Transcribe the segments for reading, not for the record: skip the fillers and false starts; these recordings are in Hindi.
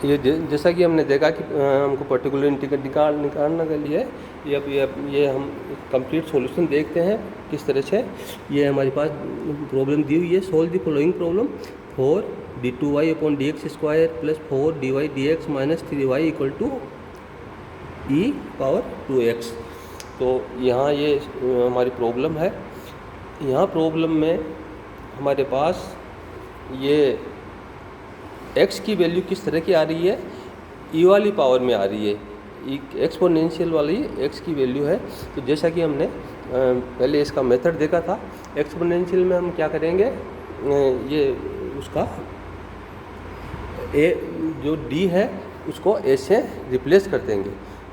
ये जैसा कि हमने देखा कि हमको पर्टिकुलर इंटीग्रल निकालने के लिए ये हम कंप्लीट सॉल्यूशन देखते हैं किस तरह से। ये हमारे पास प्रॉब्लम दी हुई है, solve the following problem. 4d2y/dx² plus 4dy/dx minus 3y equal to e⁻²x। तो यहाँ ये हमारी प्रॉब्लम है। यहाँ प्रॉब्लम में हमारे पास ये x की वैल्यू किस तरह की आ रही है, e वाली पावर में आ रही है, एक्सपोनेंशियल वाली x की वैल्यू है। तो जैसा कि हमने पहले इसका मेथड देखा था, एक्सपोनेंशियल में हम क्या करेंगे, ये उसका a जो d है उसको a से रिप्लेस कर देंगे,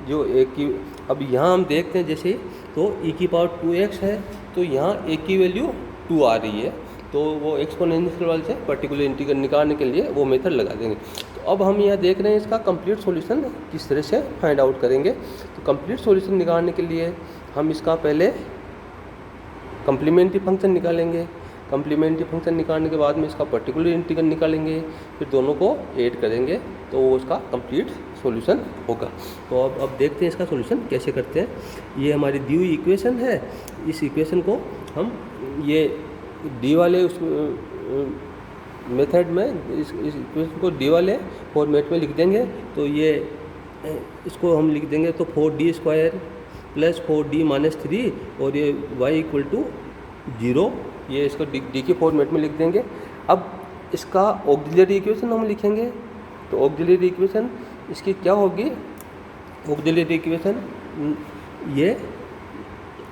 जो a की। अब यहाँ हम देखते हैं जैसे तो e⁻²x है, तो यहाँ a की वैल्यू 2 आ रही है, तो वो एक्सपोनेंशियल वाले से पर्टिकुलर इंटीग्रल निकालने के लिए वो मेथड लगा देंगे। तो अब हम यहाँ देख रहे हैं इसका कंप्लीट सॉल्यूशन किस तरह से फाइंड आउट करेंगे। तो कंप्लीट सॉल्यूशन निकालने के लिए हम इसका पहले कम्प्लीमेंट्री फंक्शन निकालेंगे। कम्प्लीमेंट्री फंक्शन निकालने के बाद में इसका पर्टिकुलर इंटीग्रल निकालेंगे, फिर दोनों को ऐड करेंगे तो वो उसका कंप्लीट सॉल्यूशन होगा। तो अब देखते हैं इसका सॉल्यूशन कैसे करते हैं। ये हमारी दी हुई इक्वेशन है, इस इक्वेशन को हम ये डी वाले उस मेथड में इस इक्वेशन को डी वाले फॉर्मेट में लिख देंगे। तो ये इसको हम लिख देंगे तो 4d² प्लस 4d-3 और ये y इक्वल टू 0, ये इसको डी के फॉर्मेट में लिख देंगे। अब इसका ऑक्सिलरी इक्वेशन हम लिखेंगे। तो ऑक्सिलरी इक्वेशन इसकी क्या होगी, ऑक्सिलरी इक्वेशन ये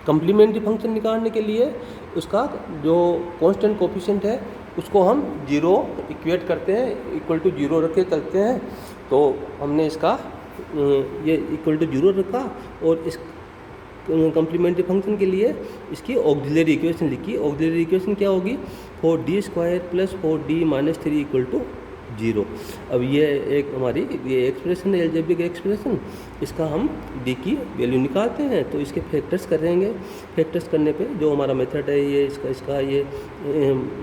कम्प्लीमेंट्री फंक्शन निकालने के लिए उसका जो कांस्टेंट कोफिशिएंट है उसको हम 0 इक्वेट करते हैं, इक्वल टू 0 रख के करते हैं। तो हमने इसका ये इक्वल टू 0 रखा और इस कम्प्लीमेंट्री फंक्शन के लिए इसकी ऑक्सिलरी इक्वेशन लिखी। ऑक्सिलरी इक्वेशन क्या होगी, 4d² plus 4d-3 equal to 0। अब ये एक हमारी ये एक्सप्रेशन है, एलजेब्रिक एक्सप्रेशन, इसका हम d की वैल्यू निकालते हैं। तो इसके फैक्टर्स करेंगे, फैक्टर्स करने पे जो हमारा मेथड है ये इसका ये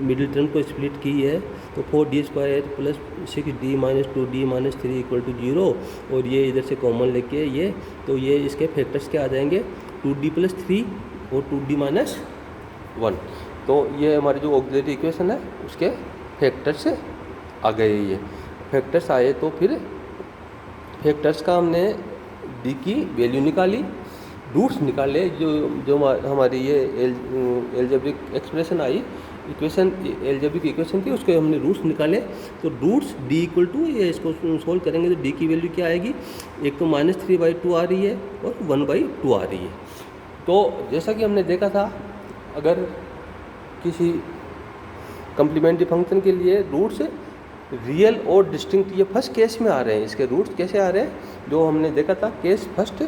मिडिल टर्म को स्प्लिट की है। तो 4d² plus 6d-2d-3 equal to 0 और ये इधर से कॉमन लेके ये, तो ये इसके फैक्टर्स क्या आ जाएंगे, 2d + 3 और 2d-1। तो ये हमारी जो ऑक्सिलरी इक्वेशन है उसके फैक्टर्स आ गए। ये फैक्टर्स आए तो फिर फैक्टर्स का हमने डी की वैल्यू निकाली, रूट्स निकाले। जो हमारी ये algebraic expression I, equation algebraic equation थी, उसके हमने रूट्स निकाले। तो रूट्स डी इक्वल टू, ये इसको सोल्व करेंगे तो डी की वैल्यू क्या आएगी, एक तो -3/2 आ रही है और 1/2 आ रही है। तो जैसा कि हमने देखा था, अगर किसी कम्प्लीमेंट्री फंक्शन के लिए रूट्स रियल और डिस्टिंक्ट, ये फर्स्ट केस में आ रहे हैं, इसके रूट्स कैसे आ रहे हैं, जो हमने देखा था केस फर्स्ट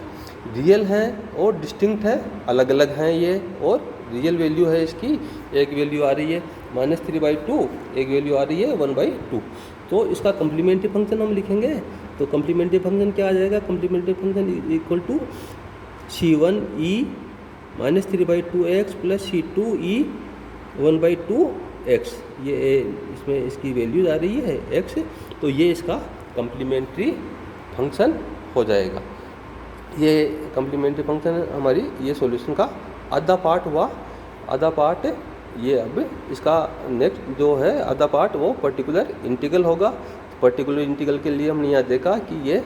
रियल हैं और डिस्टिंक्ट है, अलग अलग हैं ये। और रियल वैल्यू है इसकी, एक वैल्यू आ रही है -3/2, एक वैल्यू आ रही है 1/2। तो इसका कम्प्लीमेंट्री फंक्शन हम लिखेंगे। तो कम्प्लीमेंट्री फंक्शन क्या आ जाएगा, complementary function equal to c1e -3/2x plus c2e 1/2x। ये इसमें इसकी वैल्यूज आ रही है x, तो ये इसका कम्प्लीमेंट्री फंक्शन हो जाएगा। ये कम्प्लीमेंट्री फंक्शन हमारी ये सॉल्यूशन का आधा पार्ट हुआ। आधा पार्ट ये, अब इसका नेक्स्ट जो है आधा पार्ट वो पर्टिकुलर इंटीग्रल होगा। पर्टिकुलर इंटीग्रल के लिए हमने यहाँ देखा कि ये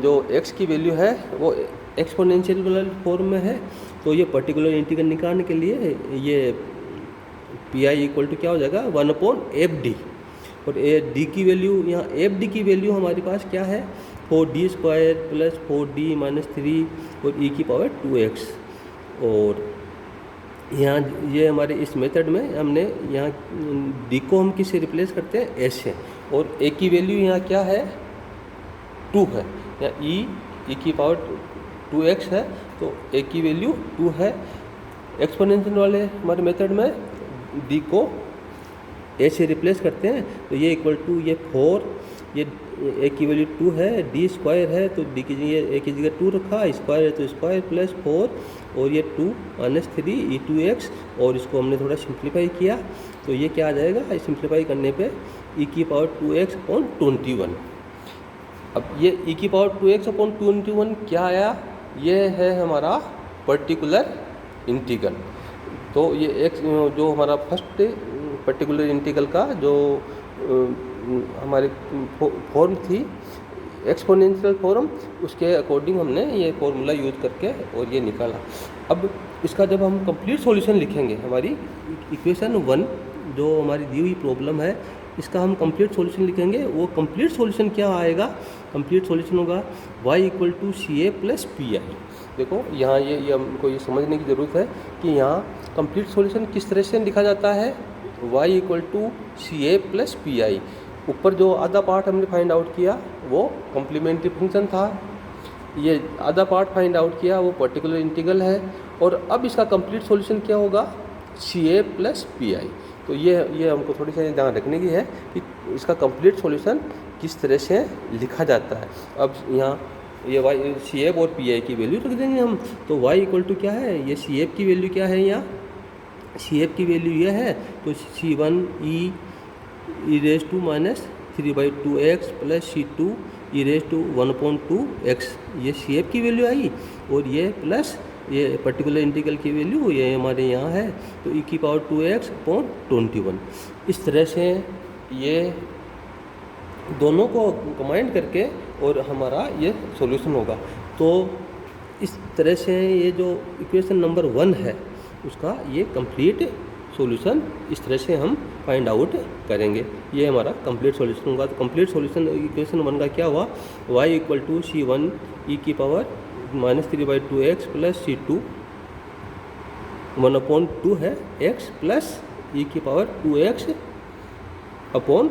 जो x की वैल्यू है वो एक्सपोनेंशियल फॉर्म में है। तो ये पर्टिकुलर इंटीग्रल निकालने के लिए ये पी आई इक्वल टू क्या हो जाएगा, 1/fd। और डी की वैल्यू, यहाँ fd की वैल्यू हमारे पास क्या है, 4d² प्लस 4d-3 और e⁻²x। और यहाँ ये हमारे इस मेथड में हमने यहाँ d को हम किससे रिप्लेस करते हैं, s से। और a की वैल्यू यहाँ क्या है, 2 है, यहाँ e⁻²x है, तो a की वैल्यू 2 है। एक्सपोनेंशियल वाले हमारे मेथड में d को a से रिप्लेस करते हैं, तो ये इक्वल टू ये 4, ये a की वैल्यू 2 है, d² है तो d की जगह a की जगह 2 रखा, स्क्वायर है तो स्क्वायर प्लस 4 और ये 2 - 3 e2x। और इसको हमने थोड़ा सिंप्लीफाई किया तो ये क्या आ जाएगा, सिंप्लीफाई करने पे e⁻²x/21। अब ये e की पावर 2x अपॉन 21 क्या आया, ये है हमारा पर्टिकुलर इंटीग्रल। तो ये x जो हमारा फर्स्ट पर्टिकुलर इंटीग्रल का जो हमारी फॉर्म थी एक्सपोनेंशियल फॉर्म, उसके अकॉर्डिंग हमने ये फॉर्मूला यूज़ करके और ये निकाला। अब इसका जब हम कंप्लीट सॉल्यूशन लिखेंगे, हमारी इक्वेशन 1 जो हमारी दी हुई प्रॉब्लम है, इसका हम कंप्लीट सॉल्यूशन लिखेंगे। वो कंप्लीट सॉल्यूशन क्या आएगा, कंप्लीट सॉल्यूशन होगा y equal to C A plus P I. देखो यहाँ ये हमको ये समझने की ज़रूरत है कि यहाँ कंप्लीट सॉल्यूशन किस तरह से लिखा जाता है, y equal to C A plus P I. ऊपर जो आधा पार्ट हमने फाइंड आउट किया वो कॉम्प्लीमेंट्री फंक्शन था, ये आधा पार्ट फाइंड आउट किया वो पर्टिकुलर इंटीग्रल है, और अब इसका कंप्लीट सॉल्यूशन क्या होगा, सी ए प्लस पी आई। तो ये हमको थोड़ी सी ध्यान रखने की है कि इसका कंप्लीट सॉल्यूशन किस तरह से लिखा जाता है। अब यहाँ ये वाई सी एफ और पी आई की वैल्यू रख देंगे हम। तो वाई इक्वल टू क्या है, ये सी एफ की वैल्यू क्या है, यहाँ सी एफ की वैल्यू ये है, तो C one e raise to minus 3/2x plus C two e raise to 1/2x, ये सी एफ की वैल्यू आई, और ये प्लस ये पर्टिकुलर इंटीग्रल की वैल्यू ये हमारे यहाँ है, तो e की पावर 2x अपॉन 21। इस तरह से ये दोनों को कंबाइन करके और हमारा ये सॉल्यूशन होगा। तो इस तरह से ये जो इक्वेशन नंबर 1 है उसका ये कंप्लीट सॉल्यूशन इस तरह से हम फाइंड आउट करेंगे। ये हमारा कंप्लीट सॉल्यूशन होगा। तो कंप्लीट सॉल्यूशन इक्वेशन 1 का क्या हुआ, y equal to C one e की power -3/2x plus C to 1/2 है x प्लस ई की पावर 2x अपॉन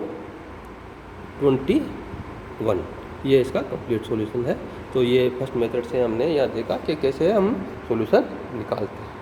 21, ये इसका कंप्लीट सॉल्यूशन है। तो ये फर्स्ट मेथड से हमने यहाँ देखा कि कैसे हम सॉल्यूशन निकालते हैं।